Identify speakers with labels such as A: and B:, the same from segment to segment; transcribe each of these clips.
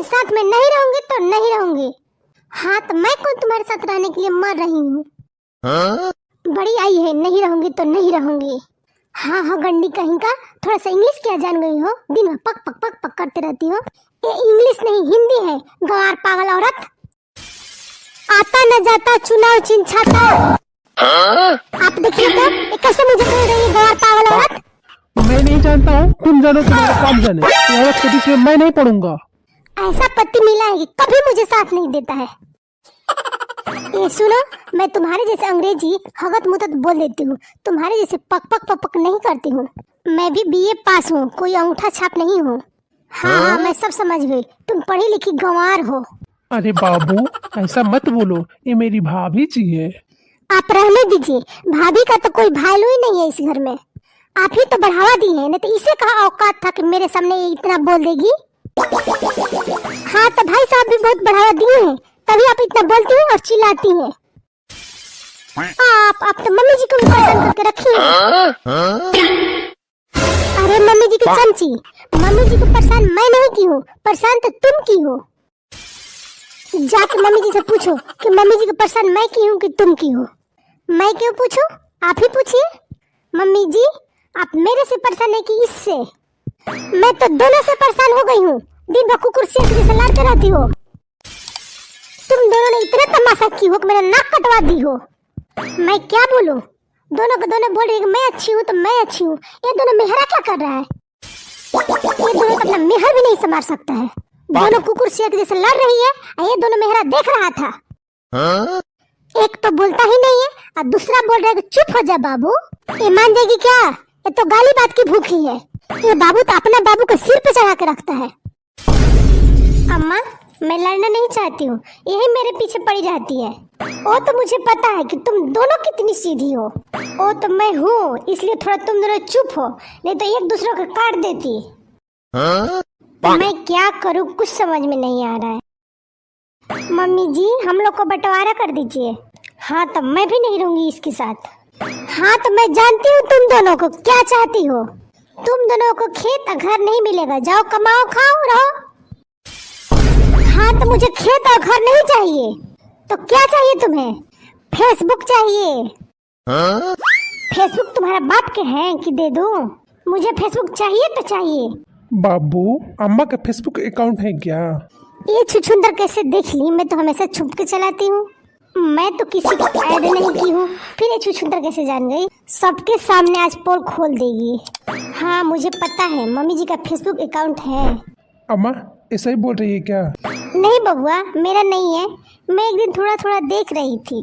A: तुम्हारे साथ में नहीं रहूंगी तो नहीं रहूंगी। हाँ तो मैं कौन तुम्हारे साथ रहने के लिए मर रही हूँ। बड़ी आई है, नहीं रहूंगी तो नहीं रहूंगी। हाँ हाँ गंडी कहीं का, थोड़ा सा इंग्लिश क्या जान गई हो, दिन भर पक पक पक पक करते रहती हो। ये इंग्लिश नहीं हिंदी है, गवार पागल औरत। आता न जाता चुनाव चिंचाता। आप देखिए तो ये कैसे मुझे कह रही है गवार पागल औरत।
B: मैं नहीं जानता हूँ, तुम जानो तुम्हारा काम जाने। औरत के बीच में मैं नहीं पढ़ूंगा।
A: ऐसा पति मिला है कि कभी मुझे साथ नहीं देता है। ये सुनो, मैं तुम्हारे जैसे अंग्रेजी हगत मुतत बोल देती हूँ, तुम्हारे जैसे पक पक पक पक नहीं करती हूँ। मैं भी बीए पास हूँ, कोई अंगूठा छाप नहीं हूँ। हाँ मैं सब समझ गई, तुम पढ़ी लिखी गंवार हो।
B: अरे बाबू ऐसा मत बोलो, ये मेरी भाभी जी है।
A: आप रहने दीजिए, भाभी का तो कोई वैल्यू ही नहीं है इस घर में। आप ही तो बढ़ावा दी है, नहीं तो इसे कहा औकात था कि मेरे सामने ये इतना बोल देगी। हाँ तो भाई साहब भी बहुत बढ़ावा दिए हैं, तभी आप इतना बोलती हैं और चिल्लाती हैं। आप तो मम्मी जी को भी परेशान करके रखी हैं। अरे मम्मी जी की चमची, मम्मी जी को परेशान मैं नहीं की हूँ, परेशान तो तुम की हो। जाके मम्मी जी से पूछो कि मम्मी जी को परेशान मैं की हूँ कि तुम की हो। मैं क्यों पूछूं, आप ही पूछिए। मम्मी जी आप मेरे से परेशान है कि इससे? मैं तो दोनों से परेशान हो गई हूँ, दिन भर कुकुर से जैसे लड़ते रहती हो। तुम दोनों ने इतना तमाशा की हो कि मेरा नाक कटवा दी हो। मैं क्या बोलूं, दोनों को दोनों बोल रही है कि मैं अच्छी हूँ तो मैं अच्छी हूँ। ये दोनों मेहरा क्या कर रहा है? ये दोनों तो अपना मेहर भी नहीं संभाल सकता है। दोनों कुकुर शेर जैसे लड़ रही है और ये दोनों मेहरा देख रहा था। एक तो बोलता ही नहीं है और दूसरा बोल रहा है कि चुप हो जा बाबू। ये मान जाएगी क्या? ये तो गाली बात की भूखी है। ये बाबू तो अपना बाबू को सिर पे चढ़ा के रखता है। अम्मा मैं लड़ना नहीं चाहती हूँ, यही मेरे पीछे पड़ी रहती है। वो तो मुझे पता है कि तुम दोनों कितनी सीधी हो। वो तो मैं हूँ, इसलिए थोड़ा तुम दोनों चुप हो, नहीं तो एक दूसरे को काट देती। मैं क्या करूँ कुछ समझ में नहीं आ रहा है। मम्मी जी हम लोग को बंटवारा कर दीजिए। हाँ तो मैं भी नहीं रहूंगी इसके साथ। हाँ तो मैं जानती हूँ तुम दोनों को क्या चाहती हो। तुम दोनों को खेत और घर नहीं मिलेगा, जाओ कमाओ खाओ रहो। हाँ तो मुझे खेत और घर नहीं चाहिए, तो क्या चाहिए तुम्हें? फेसबुक चाहिए। फेसबुक तुम्हारा बाप के हैं कि दे दूं? मुझे फेसबुक चाहिए तो चाहिए।
B: बाबू अम्मा का फेसबुक अकाउंट है क्या?
A: ये छुछुंदर कैसे देख ली? मैं तो हमेशा छुप के चलाती हूँ, मैं तो किसी को ऐड नहीं की हूँ, फिर ये छुछुंदर कैसे जान गई? सबके सामने आज पोल खोल देगी। हाँ मुझे पता है मम्मी जी का फेसबुक अकाउंट है।
B: अम्मा ऐसा ही बोल रही है क्या?
A: नहीं बबुआ मेरा नहीं है, मैं एक दिन थोड़ा थोड़ा देख रही थी।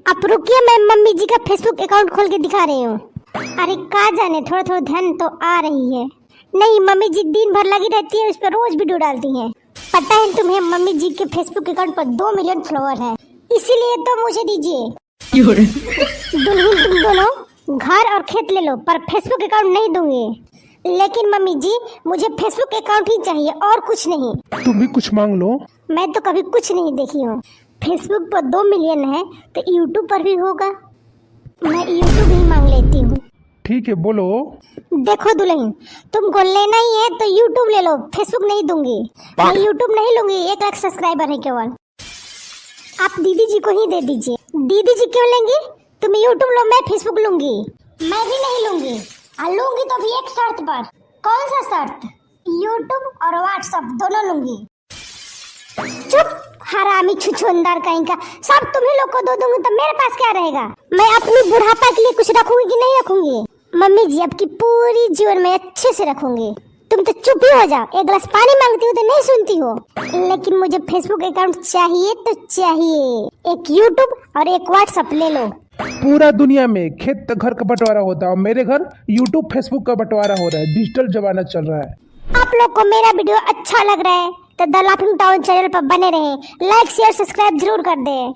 A: अब रुकिए, मैं मम्मी जी का फेसबुक अकाउंट खोल के दिखा रही हूँ। अरे कहाँ जाने, थोड़ा थोड़ा ध्यान तो आ रही है। नहीं मम्मी जी दिन भर लगी रहती है, उस पर रोज वीडियो डालती हैं। पता है तुम्हें मम्मी जी के फेसबुक अकाउंट पर 2 मिलियन फॉलोअर है, इसीलिए तो मुझे दीजिए। दुल्हन तुम दोनों घर और खेत ले लो पर फेसबुक अकाउंट नहीं दूंगी। लेकिन मम्मी जी मुझे फेसबुक अकाउंट ही चाहिए और कुछ नहीं।
B: तुम भी कुछ मांग लो।
A: मैं तो कभी कुछ नहीं देखी हूँ। फेसबुक पर 2 मिलियन है तो यूट्यूब पर भी होगा, मैं यूट्यूब ही मांग लेती हूँ।
B: ठीक है बोलो।
A: देखो दुल्हन तुमको लेना ही है तो यूट्यूब ले लो, फेसबुक नहीं दूंगी। मैं यूट्यूब नहीं लूंगी, 1 लाख सब्सक्राइबर है केवल। आप दीदी जी को ही दे दीजिए। दीदी जी क्यों लेंगी? तुम यूट्यूब लो, मैं फेसबुक लूंगी। मैं भी नहीं लूंगी, लूंगी तो भी एक शर्त पर। कौन सा शर्त? यूट्यूब और व्हाट्सएप दोनों लूंगी। चुप हरामी छुछुंदर कहीं का, सब तुम ही लोग को दो दूंगी तो मेरे पास क्या रहेगा? मैं अपनी बुढ़ापा के लिए कुछ रखूंगी कि नहीं रखूंगी? मम्मी जी अब की पूरी जीवन में अच्छे से रखूंगी। तुम तो चुप ही हो जाओ, 1 गिलास पानी मांगती हो तो नहीं सुनती हो। लेकिन मुझे फेसबुक अकाउंट चाहिए तो चाहिए, एक यूट्यूब और एक व्हाट्सएप ले लो।
B: पूरा दुनिया में खेत घर का बंटवारा होता है और मेरे घर यूट्यूब फेसबुक का बंटवारा हो रहा है। डिजिटल जमाना चल रहा है।
A: आप लोग को मेरा वीडियो अच्छा लग रहा है तो द लाफिंग टाउन चैनल पर बने रहें, लाइक शेयर सब्सक्राइब जरूर कर दें।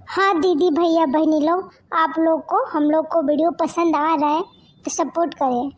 A: हाँ दीदी भैया बहनी लोग, आप लोग को हम लोग को वीडियो पसंद आ रहा है तो सपोर्ट करें।